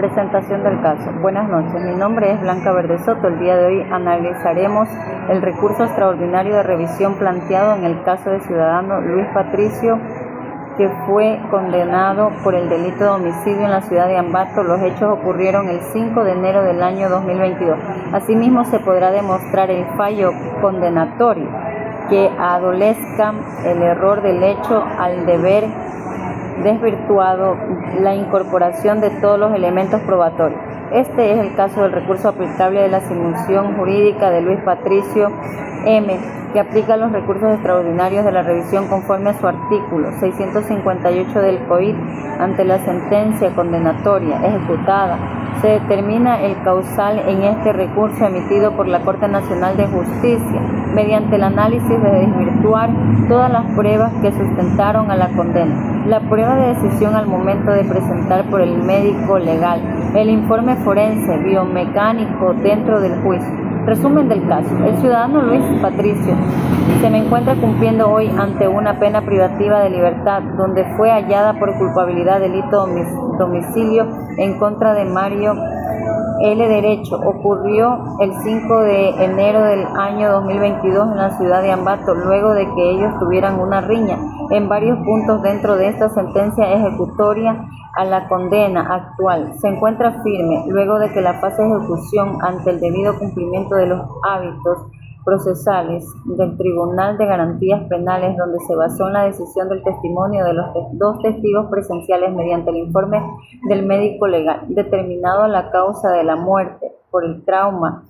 Presentación del caso. Buenas noches, mi nombre es Blanca Verde Soto. El día de hoy analizaremos el recurso extraordinario de revisión planteado en el caso del ciudadano Luis Patricio, que fue condenado por el delito de homicidio en la ciudad de Ambato. Los hechos ocurrieron el 5 de enero del año 2022. Asimismo, se podrá demostrar el fallo condenatorio que adolezca el error del hecho al deber desvirtuado la incorporación de todos los elementos probatorios. Este es el caso del recurso aplicable de la asignación jurídica de Luis Patricio M., que aplica los recursos extraordinarios de la revisión conforme a su artículo 658 del COID. Ante la sentencia condenatoria ejecutada, se determina el causal en este recurso emitido por la Corte Nacional de Justicia, mediante el análisis de desvirtuar todas las pruebas que sustentaron a la condena. La prueba de decisión al momento de presentar por el médico legal, el informe forense biomecánico dentro del juicio. Resumen del caso. El ciudadano Luis Patricio se encuentra cumpliendo hoy ante una pena privativa de libertad, donde fue hallada por culpabilidad delito de homicidio en contra de Mario L. Derecho. Ocurrió el 5 de enero del año 2022 en la ciudad de Ambato, luego de que ellos tuvieran una riña en varios puntos dentro de esta sentencia ejecutoria a la condena actual. Se encuentra firme luego de que la fase de ejecución, ante el debido cumplimiento de los hábitos procesales del Tribunal de Garantías Penales, donde se basó en la decisión del testimonio de los dos testigos presenciales mediante el informe del médico legal, determinado la causa de la muerte por el trauma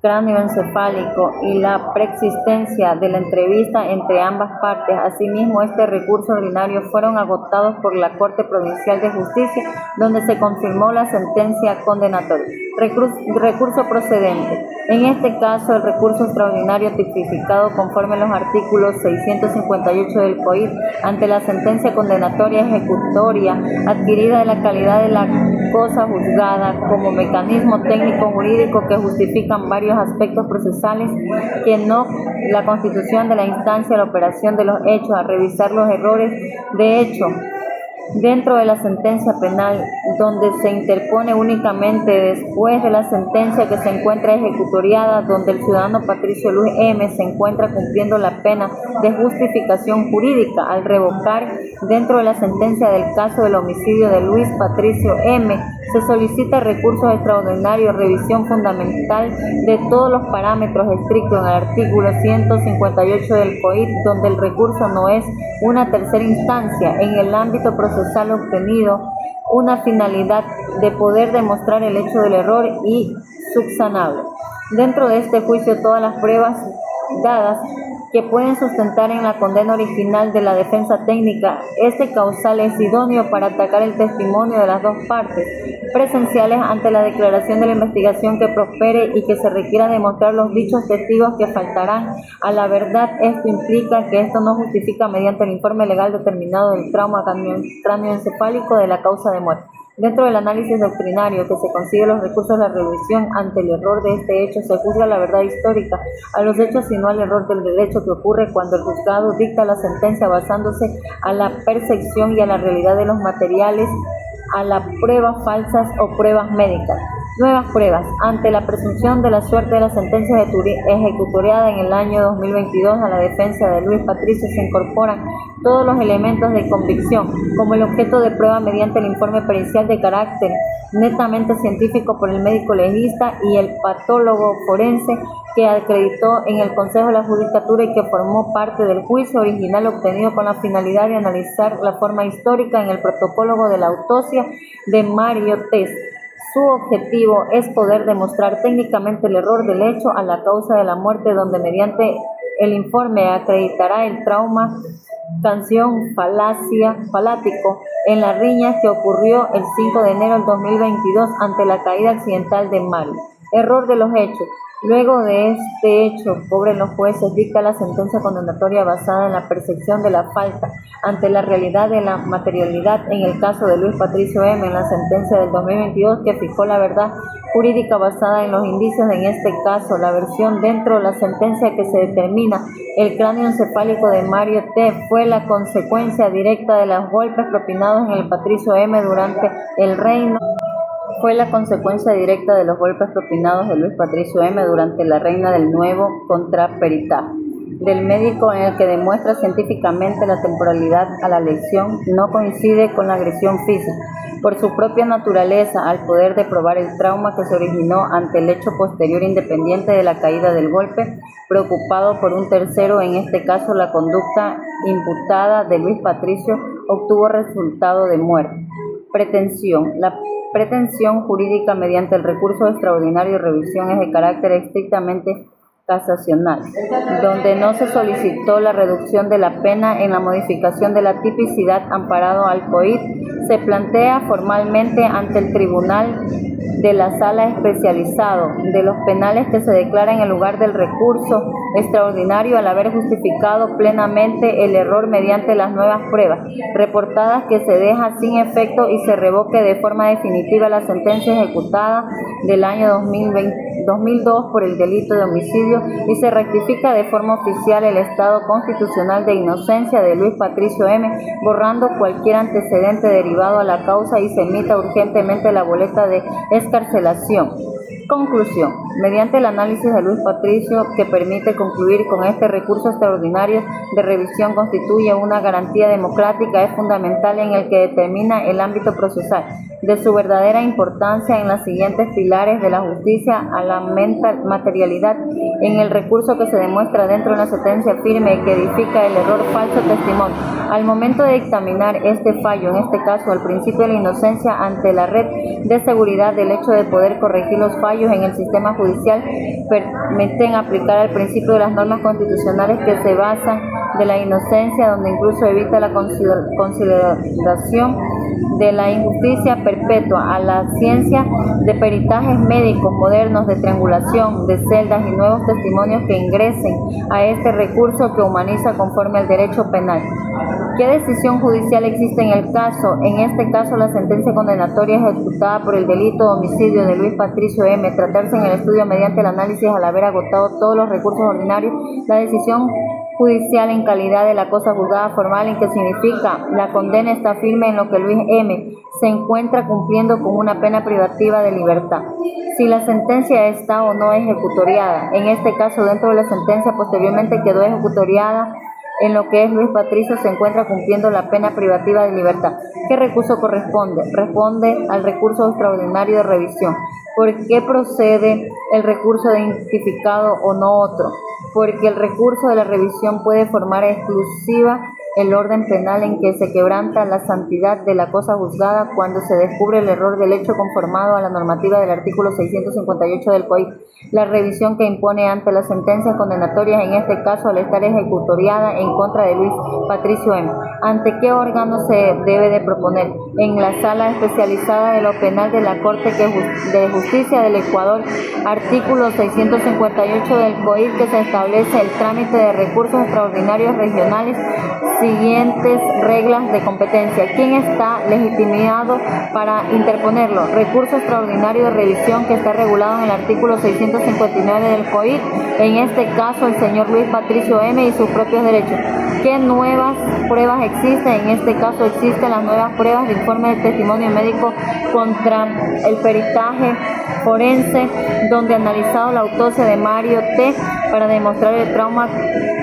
cráneoencefálico y la preexistencia de la entrevista entre ambas partes. Asimismo, este recurso ordinario fueron agotados por la Corte Provincial de Justicia, donde se confirmó la sentencia condenatoria. Recurso procedente. En este caso, el recurso extraordinario tipificado conforme a los artículos 658 del COID ante la sentencia condenatoria ejecutoria adquirida de la calidad de la cosa juzgada como mecanismo técnico jurídico que justifican varios aspectos procesales que no la constitución de la instancia, la operación de los hechos, a revisar los errores de hecho dentro de la sentencia penal, donde se interpone únicamente después de la sentencia que se encuentra ejecutoriada, donde el ciudadano Patricio Luis M. se encuentra cumpliendo la pena de justificación jurídica al revocar dentro de la sentencia del caso del homicidio de Luis Patricio M. Se solicita recursos extraordinarios, revisión fundamental de todos los parámetros estrictos en el artículo 158 del COID, donde el recurso no es una tercera instancia en el ámbito procesal obtenido una finalidad de poder demostrar el hecho del error y subsanable. Dentro de este juicio, todas las pruebas dadas que pueden sustentar en la condena original de la defensa técnica, este causal es idóneo para atacar el testimonio de las dos partes presenciales ante la declaración de la investigación que prospere y que se requiera demostrar los dichos testigos que faltarán a la verdad. Esto implica que esto no justifica mediante el informe legal determinado del trauma cráneoencefálico de la causa de muerte. Dentro del análisis doctrinario que se consigue los recursos de la revisión ante el error de este hecho, se juzga la verdad histórica a los hechos y no al error del derecho que ocurre cuando el juzgado dicta la sentencia basándose a la percepción y a la realidad de los materiales, a las pruebas falsas o pruebas médicas. Nuevas pruebas. Ante la presunción de la suerte de la sentencia ejecutoriada en el año 2022 a la defensa de Luis Patricio se incorporan todos los elementos de convicción como el objeto de prueba mediante el informe pericial de carácter netamente científico por el médico legista y el patólogo forense que acreditó en el Consejo de la Judicatura y que formó parte del juicio original obtenido con la finalidad de analizar la forma histórica en el protocolo de la autopsia de Mario Test. Su objetivo es poder demostrar técnicamente el error del hecho a la causa de la muerte, donde mediante el informe acreditará el trauma falático en la riña que ocurrió el 5 de enero del 2022 ante la caída accidental de Mario. Error de los hechos. Luego de este hecho, cobren los jueces, dicta la sentencia condenatoria basada en la percepción de la falta ante la realidad de la materialidad en el caso de Luis Patricio M. en la sentencia del 2022 que fijó la verdad jurídica basada en los indicios. En este caso, la versión dentro de la sentencia que se determina el cráneo encefálico de Mario T. fue la consecuencia directa de los golpes propinados en el Patricio M. durante el reino fue la consecuencia directa de los golpes propinados de Luis Patricio M. durante la Reina del Nuevo contra Peritaje, del médico, en el que demuestra científicamente la temporalidad a la lesión no coincide con la agresión física, por su propia naturaleza, al poder de probar el trauma que se originó ante el hecho posterior independiente de la caída del golpe, preocupado por un tercero, en este caso la conducta imputada de Luis Patricio, obtuvo resultado de muerte. Pretensión. La pretensión jurídica mediante el recurso extraordinario de revisión es de carácter estrictamente casacional, donde no se solicitó la reducción de la pena en la modificación de la tipicidad amparado al COID, se plantea formalmente ante el Tribunal de la Sala Especializado de los Penales que se declara en el lugar del recurso extraordinario al haber justificado plenamente el error mediante las nuevas pruebas reportadas, que se deja sin efecto y se revoque de forma definitiva la sentencia ejecutada del año 2002 por el delito de homicidio y se rectifica de forma oficial el estado constitucional de inocencia de Luis Patricio M., borrando cualquier antecedente derivado a la causa, y se emita urgentemente la boleta de excarcelación. Conclusión. Mediante el análisis de Luis Patricio, que permite concluir con este recurso extraordinario de revisión, constituye una garantía democrática, es fundamental en el que determina el ámbito procesal de su verdadera importancia en los siguientes pilares de la justicia: a la materialidad en el recurso que se demuestra dentro de una sentencia firme que edifica el error falso testimonio. Al momento de dictaminar este fallo, en este caso al principio de la inocencia, ante la red de seguridad del hecho de poder corregir los fallos en el sistema judicial, permiten aplicar al principio de las normas constitucionales que se basan de la inocencia, donde incluso evita la consideración de la injusticia perpetua, a la ciencia de peritajes médicos modernos, de triangulación, de celdas y nuevos testimonios que ingresen a este recurso que humaniza conforme al derecho penal. ¿Qué decisión judicial existe en el caso? En este caso, la sentencia condenatoria ejecutada por el delito de homicidio de Luis Patricio M. tratarse en el estudio mediante el análisis al haber agotado todos los recursos ordinarios, la decisión judicial en calidad de la cosa juzgada formal, en que significa la condena está firme en lo que Luis M. se encuentra cumpliendo con una pena privativa de libertad. Si la sentencia está o no ejecutoriada, en este caso dentro de la sentencia posteriormente quedó ejecutoriada, en lo que es Luis Patricio se encuentra cumpliendo la pena privativa de libertad. ¿Qué recurso corresponde? Responde al recurso extraordinario de revisión. ¿Por qué procede el recurso de identificado o no otro? Porque el recurso de la revisión puede formar exclusiva el orden penal en que se quebranta la santidad de la cosa juzgada cuando se descubre el error del hecho conformado a la normativa del artículo 658 del COIP. La revisión que impone ante las sentencias condenatorias, en este caso al estar ejecutoriada en contra de Luis Patricio M. ¿Ante qué órgano se debe de proponer? En la Sala Especializada de lo Penal de la Corte de Justicia del Ecuador, artículo 658 del COIP, que se establece el trámite de recursos extraordinarios regionales, siguientes reglas de competencia. ¿Quién está legitimado para interponerlo? Recurso extraordinario de revisión que está regulado en el artículo 659 del COIP, en este caso el señor Luis Patricio M. y sus propios derechos. ¿Qué nuevas pruebas existen? En este caso existen las nuevas pruebas de informe de testimonio médico contra el peritaje forense, donde analizado la autopsia de Mario T. para demostrar el trauma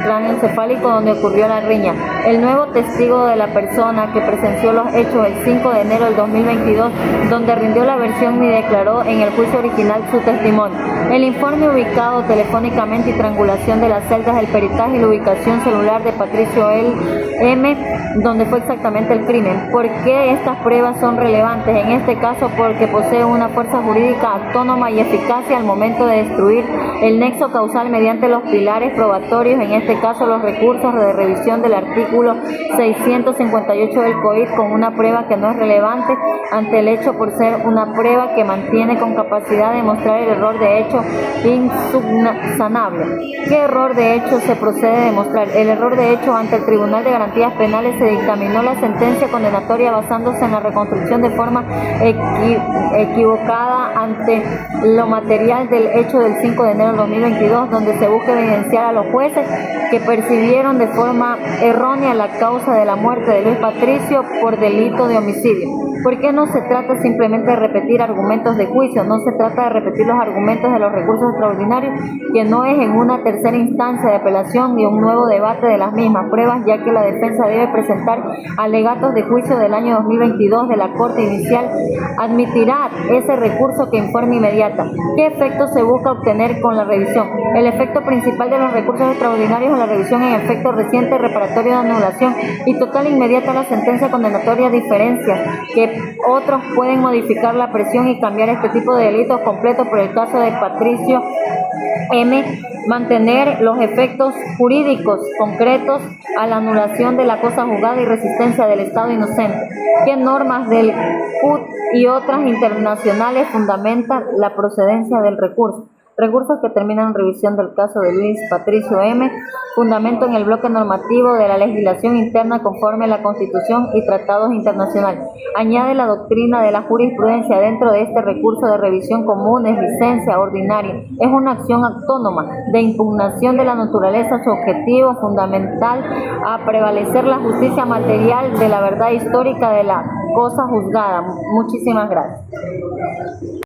cráneoencefálico donde ocurrió la riña. El nuevo testigo de la persona que presenció los hechos el 5 de enero del 2022, donde rindió la versión y declaró en el juicio original su testimonio. El informe ubicado telefónicamente y triangulación de las celdas del peritaje y la ubicación celular de Patricio M., donde fue exactamente el crimen. ¿Por qué estas pruebas son relevantes? En este caso, porque posee una fuerza jurídica autónoma y eficacia al momento de destruir el nexo causal mediante los pilares probatorios, en este caso los recursos de revisión del artículo 658 del COIP, con una prueba que no es relevante ante el hecho por ser una prueba que mantiene con capacidad de demostrar el error de hecho insubsanable. ¿Qué error de hecho se procede a demostrar? El error de hecho ante el Tribunal de Garantías Penales se dictaminó la sentencia condenatoria basándose en la reconstrucción de forma equivocada ante lo material del hecho del 5 de enero del 2022, donde se busca evidenciar a los jueces que percibieron de forma errónea la causa de la muerte de Luis Patricio por delito de homicidio. porque no se trata simplemente de repetir argumentos de juicio, no se trata de repetir los argumentos de los recursos extraordinarios, que no es en una tercera instancia de apelación ni un nuevo debate de las mismas pruebas, ya que la defensa debe presentar alegatos de juicio del año 2022 de la Corte Inicial. Admitirá ese recurso que informe inmediata. ¿Qué efecto se busca obtener con la revisión? El efecto principal de los recursos extraordinarios a la revisión es efecto reciente, reparatorio de anulación y total e inmediata la sentencia condenatoria, diferencia que otros pueden modificar la presión y cambiar este tipo de delitos completos. Por el caso de Patricio M., mantener los efectos jurídicos concretos a la anulación de la cosa juzgada y resistencia del Estado inocente. ¿Qué normas del CUT y otras internacionales fundamentan la procedencia del recurso? Recursos que terminan en revisión del caso de Luis Patricio M. Fundamento en el bloque normativo de la legislación interna conforme a la Constitución y tratados internacionales. Añade la doctrina de la jurisprudencia dentro de este recurso de revisión común, es licencia ordinaria. Es una acción autónoma de impugnación de la naturaleza, su objetivo fundamental a prevalecer la justicia material de la verdad histórica de la cosa juzgada. Muchísimas gracias.